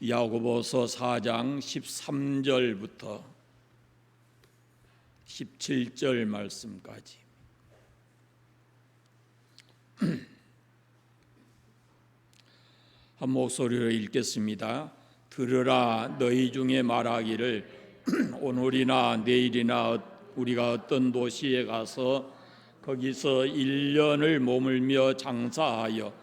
야고보서 4장 13절부터 17절 말씀까지. 한 목소리로 읽겠습니다. 들으라, 너희 중에 말하기를 오늘이나 내일이나 우리가 어떤 도시에 가서 거기서 1년을 머물며 장사하여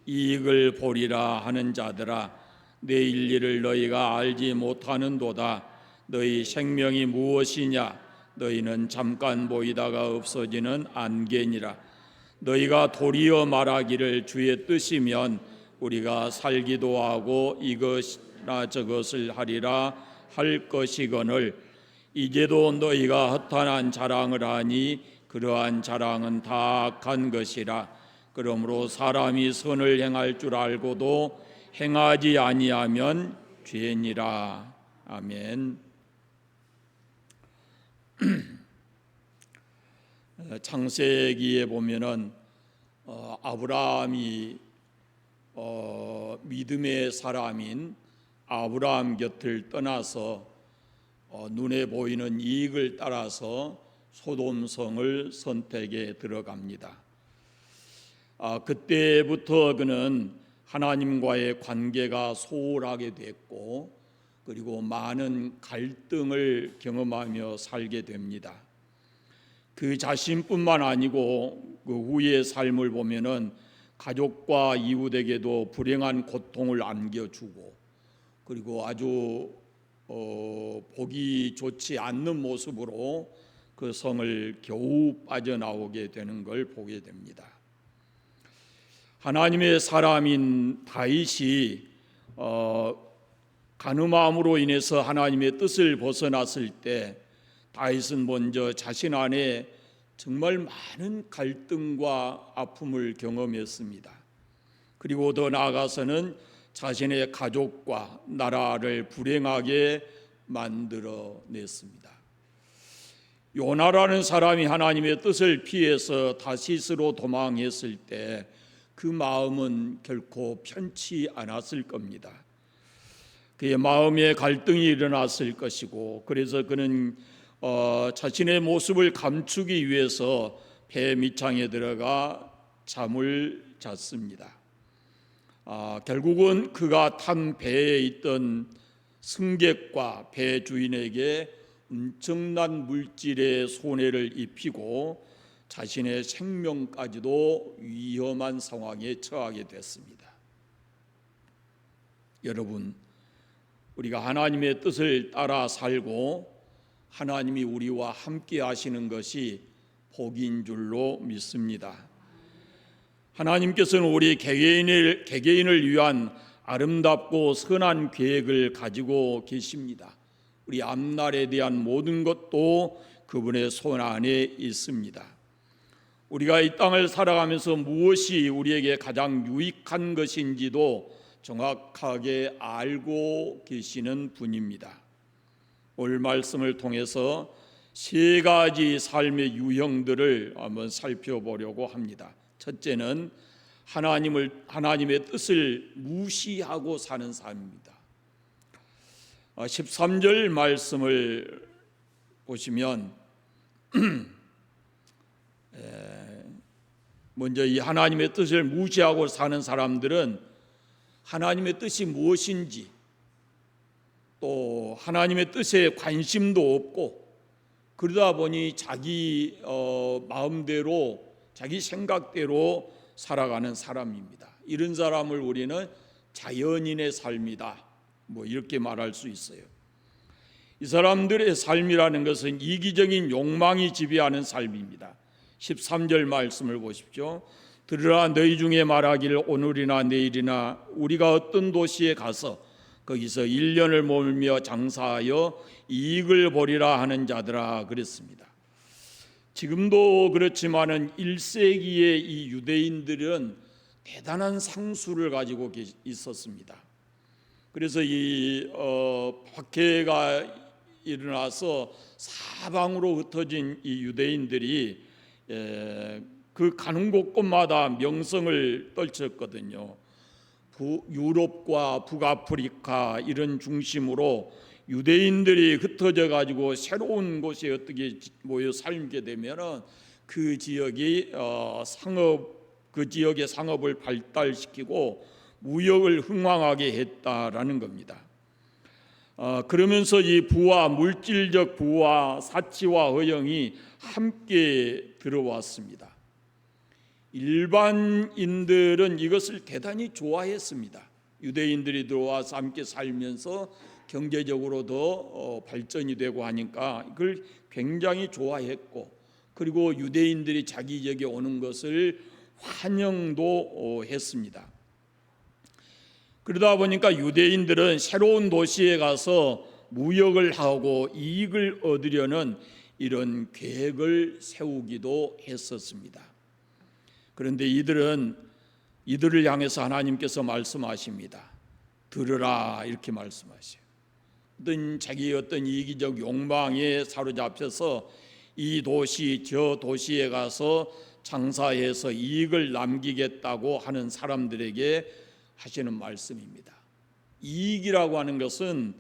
이익을 보리라 하는 자들아, 내일 일을 너희가 알지 못하는도다. 너희 생명이 무엇이냐? 너희는 잠깐 보이다가 없어지는 안개니라. 너희가 도리어 말하기를 주의 뜻이면 우리가 살기도 하고 이것이나 저것을 하리라 할 것이거늘, 이제도 너희가 허탄한 자랑을 하니 그러한 자랑은 다 악한 것이라. 그러므로 사람이 선을 행할 줄 알고도 행하지 아니하면 죄니라. 아멘. 창세기에 보면은 아브라함이 믿음의 사람인 아브라함 곁을 떠나서 눈에 보이는 이익을 따라서 소돔성을 선택에 들어갑니다. 그때부터 그는 하나님과의 관계가 소홀하게 됐고, 그리고 많은 갈등을 경험하며 살게 됩니다. 그 자신뿐만 아니고 그 후의 삶을 보면은 가족과 이웃에게도 불행한 고통을 안겨주고, 그리고 아주 보기 좋지 않는 모습으로 그 성을 겨우 빠져나오게 되는 걸 보게 됩니다. 하나님의 사람인 다윗이 간음함으로 인해서 하나님의 뜻을 벗어났을 때 다윗은 먼저 자신 안에 정말 많은 갈등과 아픔을 경험했습니다. 그리고 더 나아가서는 자신의 가족과 나라를 불행하게 만들어냈습니다. 요나라는 사람이 하나님의 뜻을 피해서 다시스로 도망했을 때 그 마음은 결코 편치 않았을 겁니다. 그의 마음에 갈등이 일어났을 것이고, 그래서 그는 자신의 모습을 감추기 위해서 배 밑창에 들어가 잠을 잤습니다. 결국은 그가 탄 배에 있던 승객과 배 주인에게 엄청난 물질의 손해를 입히고 자신의 생명까지도 위험한 상황에 처하게 됐습니다. 여러분, 우리가 하나님의 뜻을 따라 살고 하나님이 우리와 함께 하시는 것이 복인 줄로 믿습니다. 하나님께서는 우리 개개인을 위한 아름답고 선한 계획을 가지고 계십니다. 우리 앞날에 대한 모든 것도 그분의 손 안에 있습니다. 우리가 이 땅을 살아가면서 무엇이 우리에게 가장 유익한 것인지도 정확하게 알고 계시는 분입니다. 오늘 말씀을 통해서 세 가지 삶의 유형들을 한번 살펴보려고 합니다. 첫째는 하나님의 뜻을 무시하고 사는 삶입니다. 13절 말씀을 보시면 먼저 이 하나님의 뜻을 무시하고 사는 사람들은 하나님의 뜻이 무엇인지, 또 하나님의 뜻에 관심도 없고, 그러다 보니 자기 마음대로, 자기 생각대로 살아가는 사람입니다. 이런 사람을 우리는 자연인의 삶이다, 이렇게 말할 수 있어요. 이 사람들의 삶이라는 것은 이기적인 욕망이 지배하는 삶입니다. 13절 말씀을 보십시오. 들으라, 너희 중에 말하기를 오늘이나 내일이나 우리가 어떤 도시에 가서 거기서 1년을 머물며 장사하여 이익을 보리라 하는 자들아, 그랬습니다. 지금도 그렇지만은 1세기의 이 유대인들은 대단한 상수를 가지고 있었습니다. 그래서 이 박해가 일어나서 사방으로 흩어진 이 유대인들이 그 가는 곳곳마다 명성을 떨쳤거든요. 유럽과 북아프리카 이런 중심으로 유대인들이 흩어져 가지고 새로운 곳에 어떻게 모여 살게 되면은 그 지역이 그 지역의 상업을 발달시키고 무역을 흥왕하게 했다라는 겁니다. 그러면서 이 부와 물질적 부와 사치와 허영이 함께 들어왔습니다. 일반인들은 이것을 대단히 좋아했습니다. 유대인들이 들어와서 함께 살면서 경제적으로도 발전이 되고 하니까 그걸 굉장히 좋아했고, 그리고 유대인들이 자기 지역에 오는 것을 환영도 했습니다. 그러다 보니까 유대인들은 새로운 도시에 가서 무역을 하고 이익을 얻으려는 이런 계획을 세우기도 했었습니다. 그런데 이들을 향해서 하나님께서 말씀하십니다. 들으라, 이렇게 말씀하셔요. 자기의 어떤 이기적 욕망에 사로잡혀서 이 도시 저 도시에 가서 장사해서 이익을 남기겠다고 하는 사람들에게 하시는 말씀입니다. 이익이라고 하는 것은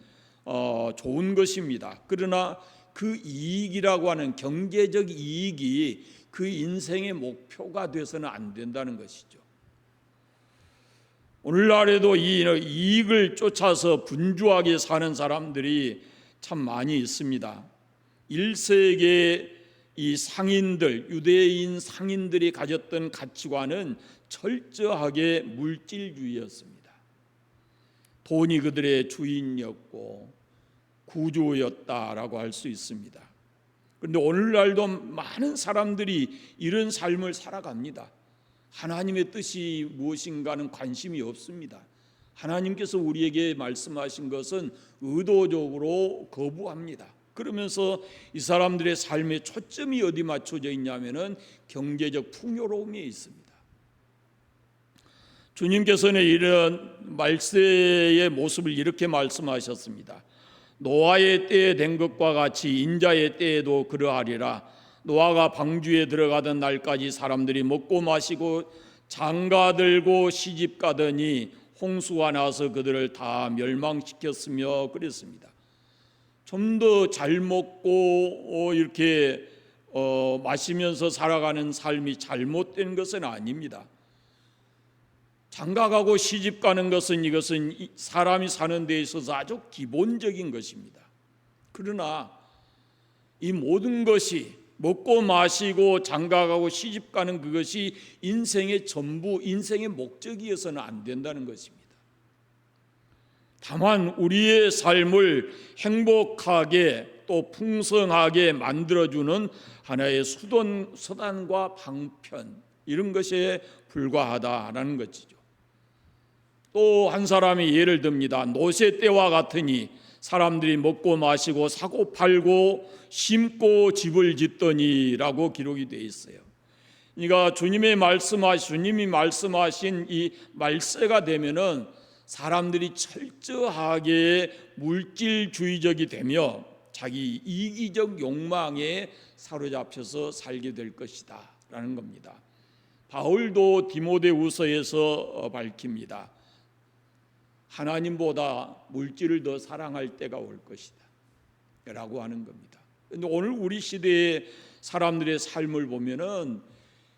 좋은 것입니다. 그러나 그 이익이라고 하는 경제적 이익이 그 인생의 목표가 돼서는 안 된다는 것이죠. 오늘날에도 이 이익을 쫓아서 분주하게 사는 사람들이 참 많이 있습니다. 1세기의 이 상인들, 유대인 상인들이 가졌던 가치관은 철저하게 물질주의였습니다. 돈이 그들의 주인이었고 구주였다라고 할 수 있습니다. 그런데 오늘날도 많은 사람들이 이런 삶을 살아갑니다. 하나님의 뜻이 무엇인가는 관심이 없습니다. 하나님께서 우리에게 말씀하신 것은 의도적으로 거부합니다. 그러면서 이 사람들의 삶의 초점이 어디 맞춰져 있냐면은 경제적 풍요로움에 있습니다. 주님께서는 이런 말세의 모습을 이렇게 말씀하셨습니다. 노아의 때에 된 것과 같이 인자의 때에도 그러하리라. 노아가 방주에 들어가던 날까지 사람들이 먹고 마시고 장가들고 시집가더니 홍수가 나서 그들을 다 멸망시켰으며 그랬습니다. 좀 더 잘 먹고 이렇게 마시면서 살아가는 삶이 잘못된 것은 아닙니다. 장가가고 시집가는 것은 이것은 사람이 사는 데 있어서 아주 기본적인 것입니다. 그러나 이 모든 것이 먹고 마시고 장가가고 시집가는 그것이 인생의 전부, 인생의 목적이어서는 안 된다는 것입니다. 다만 우리의 삶을 행복하게 또 풍성하게 만들어주는 하나의 수단과 방편, 이런 것에 불과하다라는 것이죠. 또 한 사람이 예를 듭니다. 노새 때와 같으니 사람들이 먹고 마시고 사고 팔고 심고 집을 짓더니라고 기록이 되어 있어요. 그러니까 주님이 말씀하신 이 말세가 되면은 사람들이 철저하게 물질주의적이 되며 자기 이기적 욕망에 사로잡혀서 살게 될 것이다라는 겁니다. 바울도 디모데후서에서 밝힙니다. 하나님보다 물질을 더 사랑할 때가 올 것이다 라고 하는 겁니다. 그런데 오늘 우리 시대의 사람들의 삶을 보면은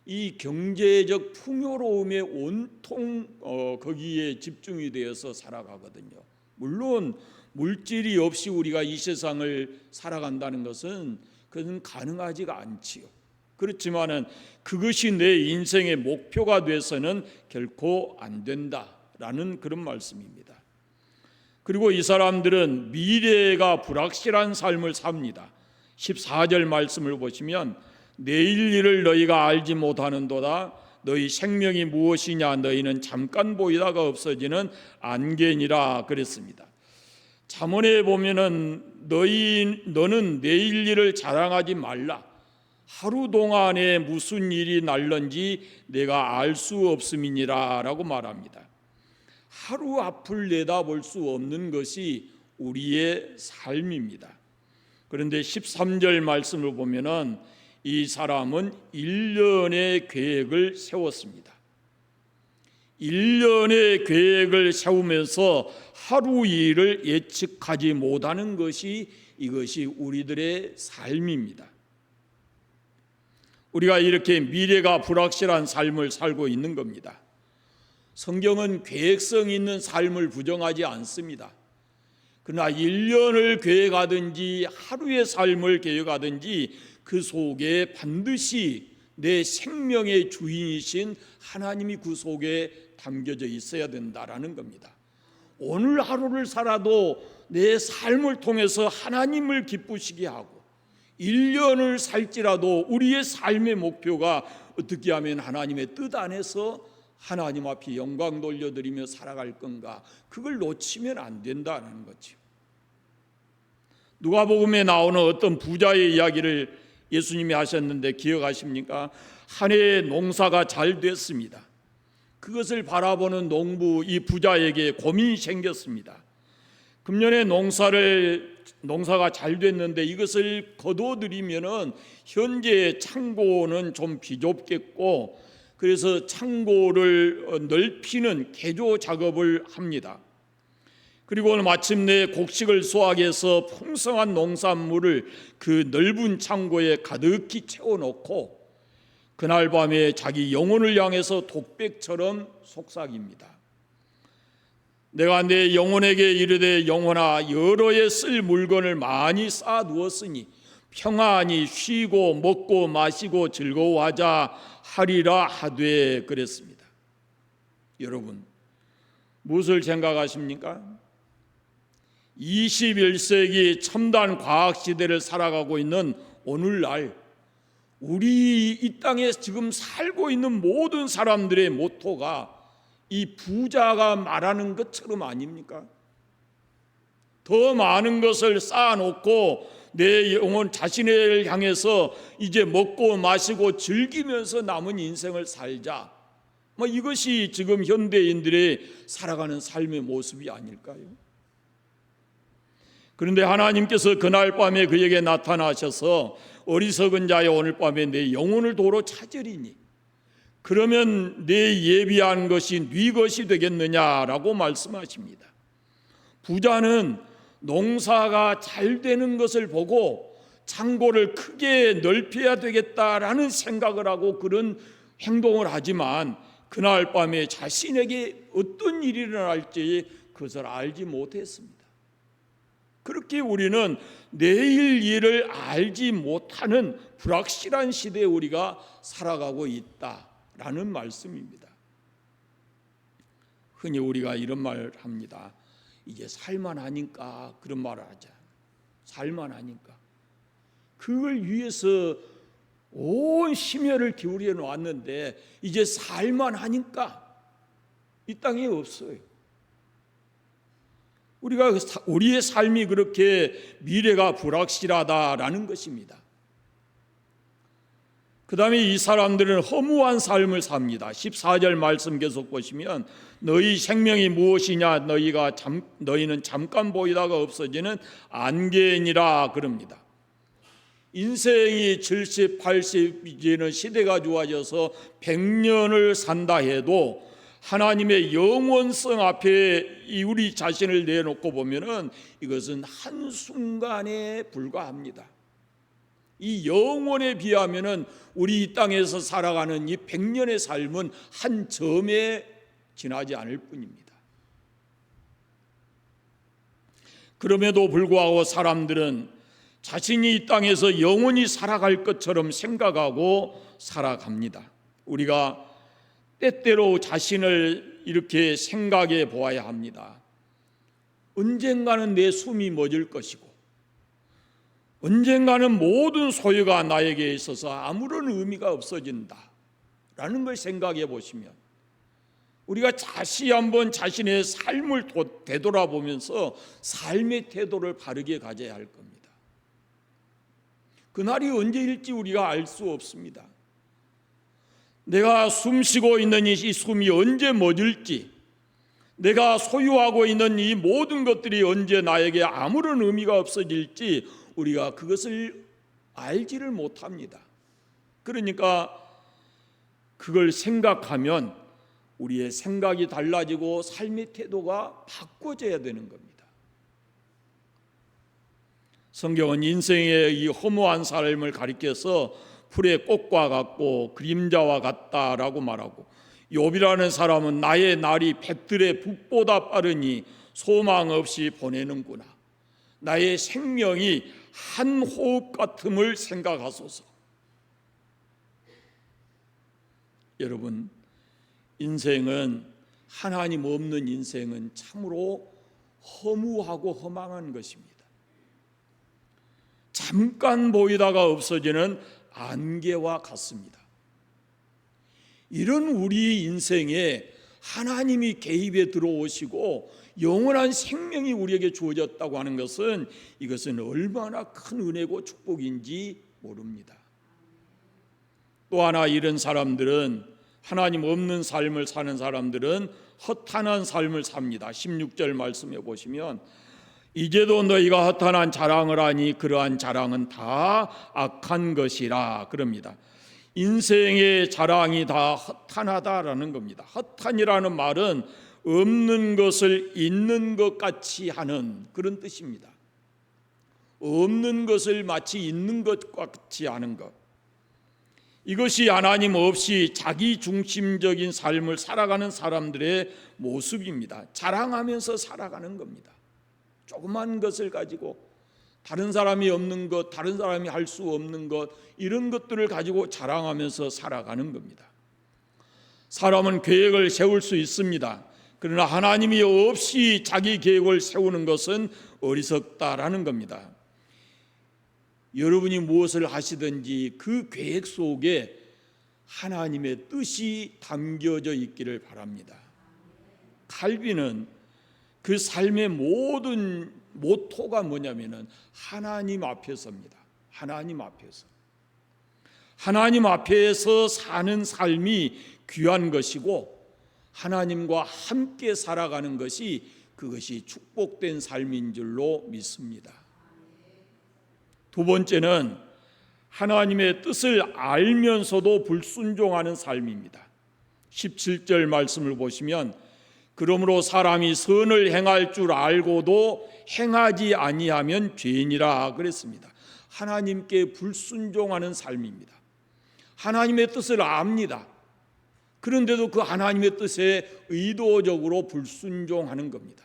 이 경제적 풍요로움에 온통 거기에 집중이 되어서 살아가거든요. 물론 물질이 없이 우리가 이 세상을 살아간다는 것은 그것은 가능하지가 않지요. 그렇지만은 그것이 내 인생의 목표가 돼서는 결코 안 된다라는 그런 말씀입니다. 그리고 이 사람들은 미래가 불확실한 삶을 삽니다. 14절 말씀을 보시면 내일 일을 너희가 알지 못하는도다. 너희 생명이 무엇이냐? 너희는 잠깐 보이다가 없어지는 안개니라 그랬습니다. 잠언에 보면은 너는 내일 일을 자랑하지 말라. 하루 동안에 무슨 일이 날런지 내가 알 수 없음이니라 라고 말합니다. 하루 앞을 내다볼 수 없는 것이 우리의 삶입니다. 그런데 13절 말씀을 보면은 이 사람은 1년의 계획을 세웠습니다. 1년의 계획을 세우면서 하루 일을 예측하지 못하는 것이 이것이 우리들의 삶입니다. 우리가 이렇게 미래가 불확실한 삶을 살고 있는 겁니다. 성경은 계획성 있는 삶을 부정하지 않습니다. 그러나 1년을 계획하든지 하루의 삶을 계획하든지 그 속에 반드시 내 생명의 주인이신 하나님이 그 속에 담겨져 있어야 된다라는 겁니다. 오늘 하루를 살아도 내 삶을 통해서 하나님을 기쁘시게 하고 1년을 살지라도 우리의 삶의 목표가 어떻게 하면 하나님의 뜻 안에서 하나님 앞에 영광 돌려드리며 살아갈 건가, 그걸 놓치면 안 된다는 거죠. 누가복음에 나오는 어떤 부자의 이야기를 예수님이 하셨는데 기억하십니까? 한 해의 농사가 잘 됐습니다. 그것을 바라보는 농부 이 부자에게 고민이 생겼습니다. 금년에 농사가 잘 됐는데 이것을 거둬들이면은 현재 창고는 좀 비좁겠고, 그래서 창고를 넓히는 개조 작업을 합니다. 그리고 마침내 곡식을 수확해서 풍성한 농산물을 그 넓은 창고에 가득히 채워놓고 그날 밤에 자기 영혼을 향해서 독백처럼 속삭입니다. 내가 내 영혼에게 이르되 영혼아, 여러 해 쓸 물건을 많이 쌓아두었으니 평안히 쉬고 먹고 마시고 즐거워하자 하리라 하되 그랬습니다. 여러분, 무엇을 생각하십니까? 21세기 첨단 과학 시대를 살아가고 있는 오늘날 우리 이 땅에 지금 살고 있는 모든 사람들의 모토가 이 부자가 말하는 것처럼 아닙니까? 더 많은 것을 쌓아놓고 내 영혼 자신을 향해서 이제 먹고 마시고 즐기면서 남은 인생을 살자, 이것이 지금 현대인들의 살아가는 삶의 모습이 아닐까요? 그런데 하나님께서 그날 밤에 그에게 나타나셔서 어리석은 자여, 오늘 밤에 내 영혼을 도로 찾으리니 그러면 내 예비한 것이 네 것이 되겠느냐라고 말씀하십니다. 부자는 농사가 잘 되는 것을 보고 창고를 크게 넓혀야 되겠다라는 생각을 하고 그런 행동을 하지만 그날 밤에 자신에게 어떤 일이 일어날지 그것을 알지 못했습니다. 그렇게 우리는 내일 일을 알지 못하는 불확실한 시대에 우리가 살아가고 있다라는 말씀입니다. 흔히 우리가 이런 말을 합니다. 이제 살만하니까 그런 말을 하자. 살만하니까. 그걸 위해서 온 심혈을 기울여 놓았는데 이제 살만하니까 이 땅에 없어요. 우리의 삶이 그렇게 미래가 불확실하다라는 것입니다. 그 다음에 이 사람들은 허무한 삶을 삽니다. 14절 말씀 계속 보시면 너희 생명이 무엇이냐, 너희는 잠깐 보이다가 없어지는 안개니라 그럽니다. 인생이 70, 80 이제는 시대가 좋아져서 100년을 산다 해도 하나님의 영원성 앞에 우리 자신을 내놓고 보면은 이것은 한순간에 불과합니다. 이 영원에 비하면은 우리 이 땅에서 살아가는 이 100년의 삶은 한 점에 지나지 않을 뿐입니다. 그럼에도 불구하고 사람들은 자신이 이 땅에서 영원히 살아갈 것처럼 생각하고 살아갑니다. 우리가 때때로 자신을 이렇게 생각해 보아야 합니다. 언젠가는 내 숨이 멎을 것이고 언젠가는 모든 소유가 나에게 있어서 아무런 의미가 없어진다라는 걸 생각해 보시면 우리가 다시 한번 자신의 삶을 되돌아보면서 삶의 태도를 바르게 가져야 할 겁니다. 그날이 언제일지 우리가 알 수 없습니다. 내가 숨쉬고 있는 이 숨이 언제 멎을지, 내가 소유하고 있는 이 모든 것들이 언제 나에게 아무런 의미가 없어질지 우리가 그것을 알지를 못합니다. 그러니까 그걸 생각하면 우리의 생각이 달라지고 삶의 태도가 바꿔져야 되는 겁니다. 성경은 인생의 이 허무한 삶을 가리켜서 풀의 꽃과 같고 그림자와 같다라고 말하고, 욥이라는 사람은 나의 날이 백들의 북보다 빠르니 소망 없이 보내는구나, 나의 생명이 한 호흡 같음을 생각하소서. 여러분, 인생은, 하나님 없는 인생은 참으로 허무하고 허망한 것입니다. 잠깐 보이다가 없어지는 안개와 같습니다. 이런 우리 인생에 하나님이 개입에 들어오시고 영원한 생명이 우리에게 주어졌다고 하는 것은, 이것은 얼마나 큰 은혜고 축복인지 모릅니다. 또 하나, 이런 사람들은, 하나님 없는 삶을 사는 사람들은 허탄한 삶을 삽니다. 16절 말씀해 보시면, 이제도 너희가 허탄한 자랑을 하니 그러한 자랑은 다 악한 것이라 그럽니다. 인생의 자랑이 다 허탄하다라는 겁니다. 허탄이라는 말은 없는 것을 있는 것 같이 하는 그런 뜻입니다. 없는 것을 마치 있는 것 같이 하는 것, 이것이 하나님 없이 자기 중심적인 삶을 살아가는 사람들의 모습입니다. 자랑하면서 살아가는 겁니다. 조그만 것을 가지고, 다른 사람이 없는 것, 다른 사람이 할 수 없는 것, 이런 것들을 가지고 자랑하면서 살아가는 겁니다. 사람은 계획을 세울 수 있습니다. 그러나 하나님이 없이 자기 계획을 세우는 것은 어리석다라는 겁니다. 여러분이 무엇을 하시든지 그 계획 속에 하나님의 뜻이 담겨져 있기를 바랍니다. 칼빈은 그 삶의 모든 모토가 뭐냐면은 하나님 앞에서입니다. 하나님 앞에서. 하나님 앞에서 사는 삶이 귀한 것이고, 하나님과 함께 살아가는 것이, 그것이 축복된 삶인 줄로 믿습니다. 두 번째는 하나님의 뜻을 알면서도 불순종하는 삶입니다. 17절 말씀을 보시면, 그러므로 사람이 선을 행할 줄 알고도 행하지 아니하면 죄니라 그랬습니다. 하나님께 불순종하는 삶입니다. 하나님의 뜻을 압니다. 그런데도 그 하나님의 뜻에 의도적으로 불순종하는 겁니다.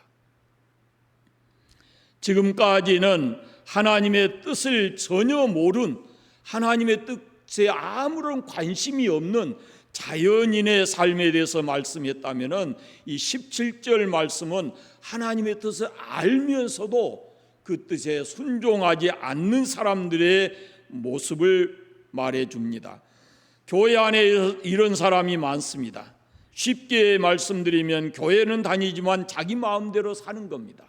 지금까지는 하나님의 뜻을 전혀 모른, 하나님의 뜻에 아무런 관심이 없는 자연인의 삶에 대해서 말씀했다면, 이 17절 말씀은 하나님의 뜻을 알면서도 그 뜻에 순종하지 않는 사람들의 모습을 말해줍니다. 교회 안에 이런 사람이 많습니다. 쉽게 말씀드리면 교회는 다니지만 자기 마음대로 사는 겁니다.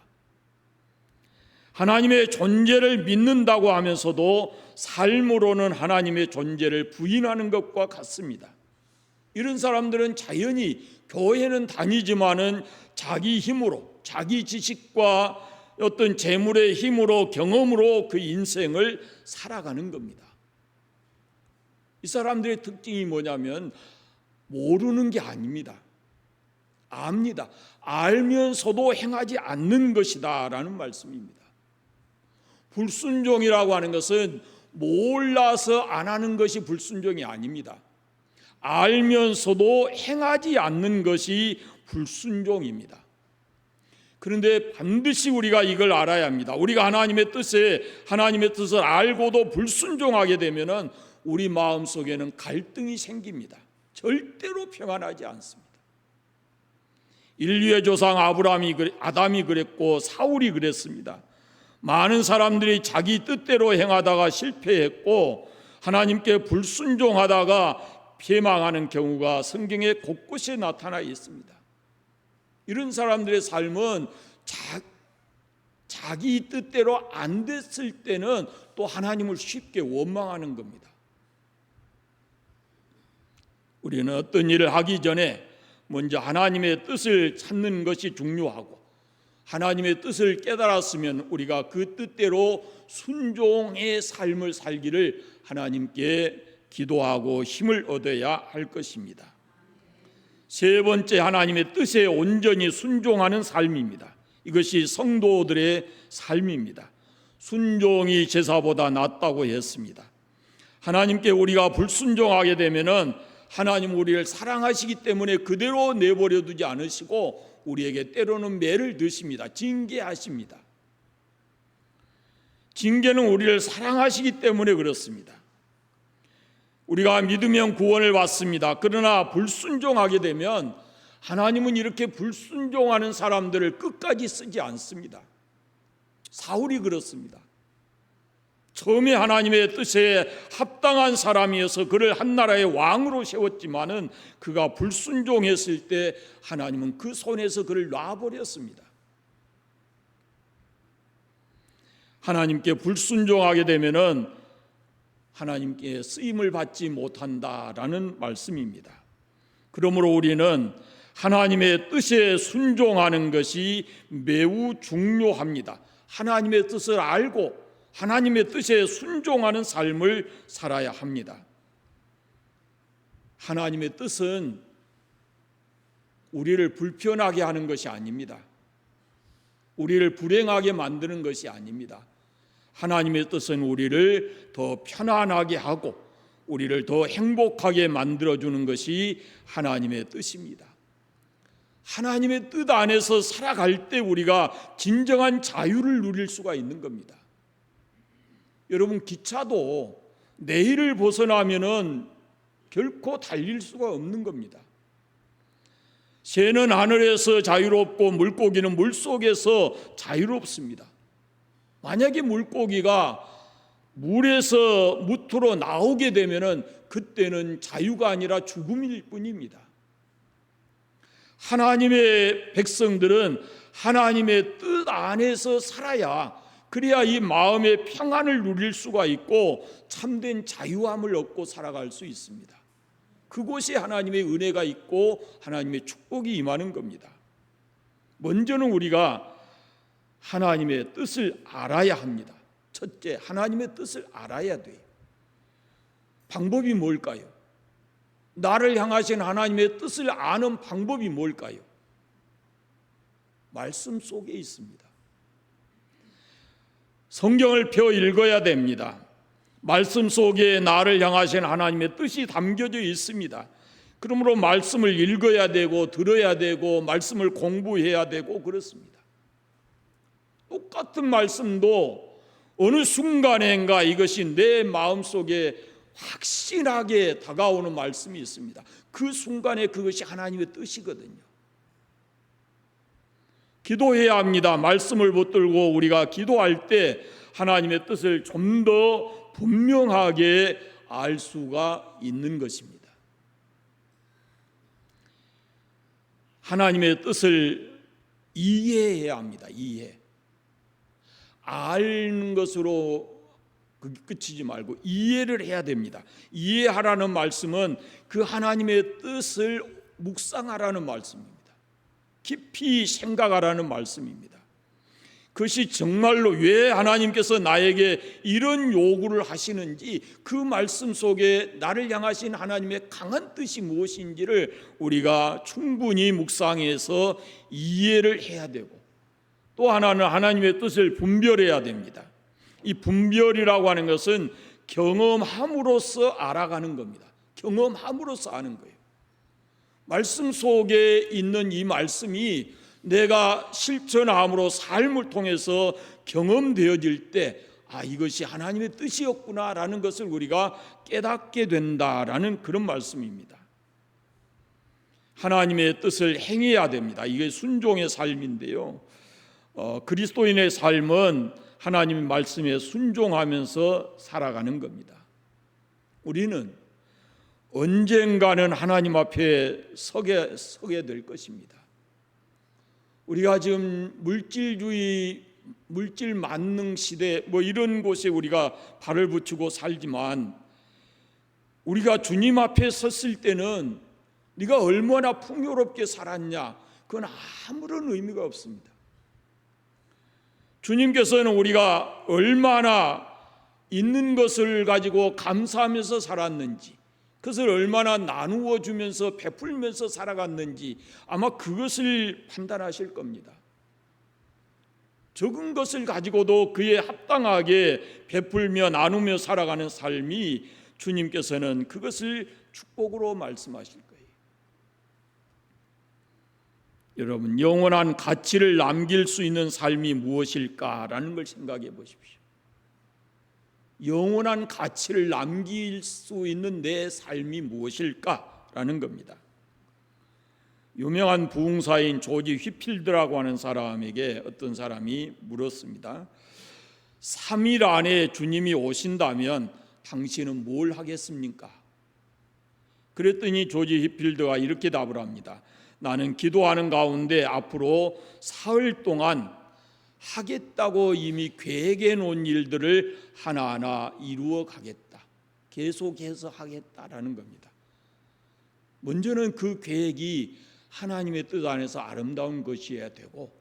하나님의 존재를 믿는다고 하면서도 삶으로는 하나님의 존재를 부인하는 것과 같습니다. 이런 사람들은 자연히 교회는 다니지만은 자기 힘으로, 자기 지식과 어떤 재물의 힘으로, 경험으로 그 인생을 살아가는 겁니다. 이 사람들의 특징이 뭐냐면 모르는 게 아닙니다. 압니다. 알면서도 행하지 않는 것이다 라는 말씀입니다. 불순종이라고 하는 것은 몰라서 안 하는 것이 불순종이 아닙니다. 알면서도 행하지 않는 것이 불순종입니다. 그런데 반드시 우리가 이걸 알아야 합니다. 우리가 하나님의 뜻을 알고도 불순종하게 되면은 우리 마음속에는 갈등이 생깁니다. 절대로 평안하지 않습니다. 인류의 조상 아담이 그랬고 사울이 그랬습니다. 많은 사람들이 자기 뜻대로 행하다가 실패했고 하나님께 불순종하다가 피망하는 경우가 성경에 곳곳에 나타나 있습니다. 이런 사람들의 삶은 자기 뜻대로 안 됐을 때는 또 하나님을 쉽게 원망하는 겁니다. 우리는 어떤 일을 하기 전에 먼저 하나님의 뜻을 찾는 것이 중요하고, 하나님의 뜻을 깨달았으면 우리가 그 뜻대로 순종의 삶을 살기를 하나님께 기도하고 힘을 얻어야 할 것입니다. 세 번째, 하나님의 뜻에 온전히 순종하는 삶입니다. 이것이 성도들의 삶입니다. 순종이 제사보다 낫다고 했습니다. 하나님께 우리가 불순종하게 되면은 하나님 우리를 사랑하시기 때문에 그대로 내버려 두지 않으시고 우리에게 때로는 매를 드십니다. 징계하십니다. 징계는 우리를 사랑하시기 때문에 그렇습니다. 우리가 믿으면 구원을 받습니다. 그러나 불순종하게 되면 하나님은 이렇게 불순종하는 사람들을 끝까지 쓰지 않습니다. 사울이 그렇습니다. 처음에 하나님의 뜻에 합당한 사람이어서 그를 한 나라의 왕으로 세웠지만은 그가 불순종했을 때 하나님은 그 손에서 그를 놔버렸습니다. 하나님께 불순종하게 되면은 하나님께 쓰임을 받지 못한다라는 말씀입니다. 그러므로 우리는 하나님의 뜻에 순종하는 것이 매우 중요합니다. 하나님의 뜻을 알고 하나님의 뜻에 순종하는 삶을 살아야 합니다. 하나님의 뜻은 우리를 불편하게 하는 것이 아닙니다. 우리를 불행하게 만드는 것이 아닙니다. 하나님의 뜻은 우리를 더 편안하게 하고 우리를 더 행복하게 만들어주는 것이 하나님의 뜻입니다. 하나님의 뜻 안에서 살아갈 때 우리가 진정한 자유를 누릴 수가 있는 겁니다. 여러분, 기차도 내일을 벗어나면은 결코 달릴 수가 없는 겁니다. 새는 하늘에서 자유롭고 물고기는 물속에서 자유롭습니다. 만약에 물고기가 물에서 무트로 나오게 되면은 그때는 자유가 아니라 죽음일 뿐입니다. 하나님의 백성들은 하나님의 뜻 안에서 살아야, 그래야 이 마음의 평안을 누릴 수가 있고 참된 자유함을 얻고 살아갈 수 있습니다. 그곳에 하나님의 은혜가 있고 하나님의 축복이 임하는 겁니다. 먼저는 우리가 하나님의 뜻을 알아야 합니다. 첫째, 하나님의 뜻을 알아야 돼요. 방법이 뭘까요? 나를 향하신 하나님의 뜻을 아는 방법이 뭘까요? 말씀 속에 있습니다. 성경을 펴 읽어야 됩니다. 말씀 속에 나를 향하신 하나님의 뜻이 담겨져 있습니다. 그러므로 말씀을 읽어야 되고 들어야 되고 말씀을 공부해야 되고 그렇습니다. 똑같은 말씀도 어느 순간인가 이것이 내 마음속에 확실하게 다가오는 말씀이 있습니다. 그 순간에 그것이 하나님의 뜻이거든요. 기도해야 합니다. 말씀을 붙들고 우리가 기도할 때 하나님의 뜻을 좀 더 분명하게 알 수가 있는 것입니다. 하나님의 뜻을 이해해야 합니다. 이해. 아는 것으로 그치지 말고 이해를 해야 됩니다. 이해하라는 말씀은 그 하나님의 뜻을 묵상하라는 말씀입니다. 깊이 생각하라는 말씀입니다. 그것이 정말로 왜 하나님께서 나에게 이런 요구를 하시는지, 그 말씀 속에 나를 향하신 하나님의 강한 뜻이 무엇인지를 우리가 충분히 묵상해서 이해를 해야 되고, 또 하나는 하나님의 뜻을 분별해야 됩니다. 이 분별이라고 하는 것은 경험함으로써 알아가는 겁니다. 경험함으로써 아는 거예요. 말씀 속에 있는 이 말씀이 내가 실천함으로 삶을 통해서 경험되어질 때, 이것이 하나님의 뜻이었구나라는 것을 우리가 깨닫게 된다라는 그런 말씀입니다. 하나님의 뜻을 행해야 됩니다. 이게 순종의 삶인데요. 그리스도인의 삶은 하나님의 말씀에 순종하면서 살아가는 겁니다. 우리는 언젠가는 하나님 앞에 서게 될 것입니다. 우리가 지금 물질주의, 물질 만능 시대 이런 곳에 우리가 발을 붙이고 살지만, 우리가 주님 앞에 섰을 때는 네가 얼마나 풍요롭게 살았냐, 그건 아무런 의미가 없습니다. 주님께서는 우리가 얼마나 있는 것을 가지고 감사하면서 살았는지, 그것을 얼마나 나누어 주면서 베풀면서 살아갔는지 아마 그것을 판단하실 겁니다. 적은 것을 가지고도 그에 합당하게 베풀며 나누며 살아가는 삶이 주님께서는 그것을 축복으로 말씀하실 거예요. 여러분, 영원한 가치를 남길 수 있는 삶이 무엇일까라는 걸 생각해 보십시오. 영원한 가치를 남길 수 있는 내 삶이 무엇일까라는 겁니다. 유명한 부흥사인 조지 휘필드라고 하는 사람에게 어떤 사람이 물었습니다. 3일 안에 주님이 오신다면 당신은 뭘 하겠습니까? 그랬더니 조지 휘필드가 이렇게 답을 합니다. 나는 기도하는 가운데 앞으로 사흘 동안 하겠다고 이미 계획해 놓은 일들을 하나하나 이루어 가겠다. 계속해서 하겠다라는 겁니다. 먼저는 그 계획이 하나님의 뜻 안에서 아름다운 것이어야 되고,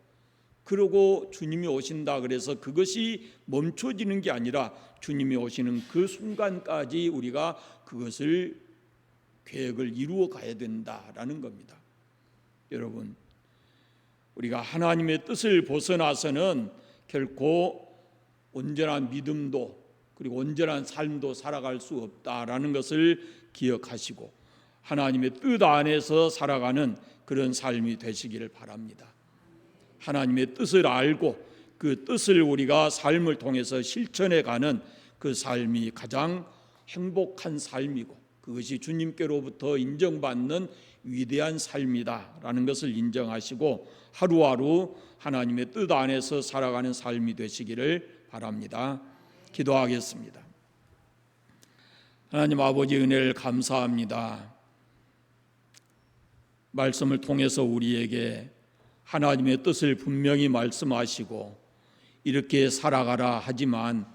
그러고 주님이 오신다 그래서 그것이 멈춰지는 게 아니라 주님이 오시는 그 순간까지 우리가 그것을 계획을 이루어 가야 된다라는 겁니다. 여러분, 우리가 하나님의 뜻을 벗어나서는 결코 온전한 믿음도 그리고 온전한 삶도 살아갈 수 없다라는 것을 기억하시고 하나님의 뜻 안에서 살아가는 그런 삶이 되시기를 바랍니다. 하나님의 뜻을 알고 그 뜻을 우리가 삶을 통해서 실천해가는 그 삶이 가장 행복한 삶이고 그것이 주님께로부터 인정받는 위대한 삶이다라는 것을 인정하시고 하루하루 하나님의 뜻 안에서 살아가는 삶이 되시기를 바랍니다. 기도하겠습니다. 하나님 아버지, 은혜를 감사합니다. 말씀을 통해서 우리에게 하나님의 뜻을 분명히 말씀하시고 이렇게 살아가라 하지만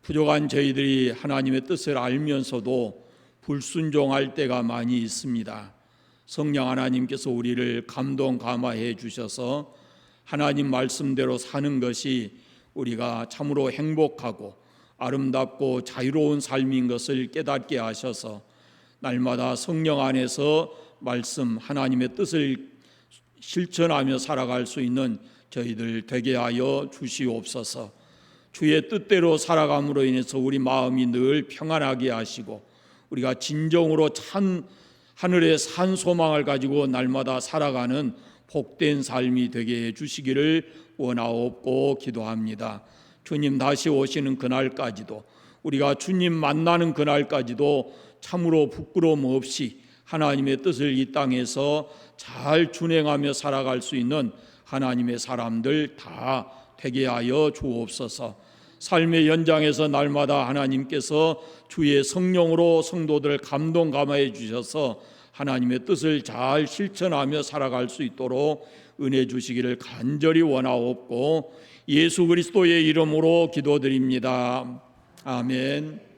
부족한 저희들이 하나님의 뜻을 알면서도 불순종할 때가 많이 있습니다. 성령 하나님께서 우리를 감동 감화해 주셔서 하나님 말씀대로 사는 것이 우리가 참으로 행복하고 아름답고 자유로운 삶인 것을 깨닫게 하셔서 날마다 성령 안에서 말씀 하나님의 뜻을 실천하며 살아갈 수 있는 저희들 되게 하여 주시옵소서. 주의 뜻대로 살아감으로 인해서 우리 마음이 늘 평안하게 하시고 우리가 진정으로 찬 하늘의 산 소망을 가지고 날마다 살아가는 복된 삶이 되게 해주시기를 원하옵고 기도합니다. 주님 다시 오시는 그날까지도 우리가 주님 만나는 그날까지도 참으로 부끄러움 없이 하나님의 뜻을 이 땅에서 잘 준행하며 살아갈 수 있는 하나님의 사람들 다 되게 하여 주옵소서. 삶의 연장에서 날마다 하나님께서 주의 성령으로 성도들을 감동 감화해 주셔서 하나님의 뜻을 잘 실천하며 살아갈 수 있도록 은혜 주시기를 간절히 원하옵고 예수 그리스도의 이름으로 기도드립니다. 아멘.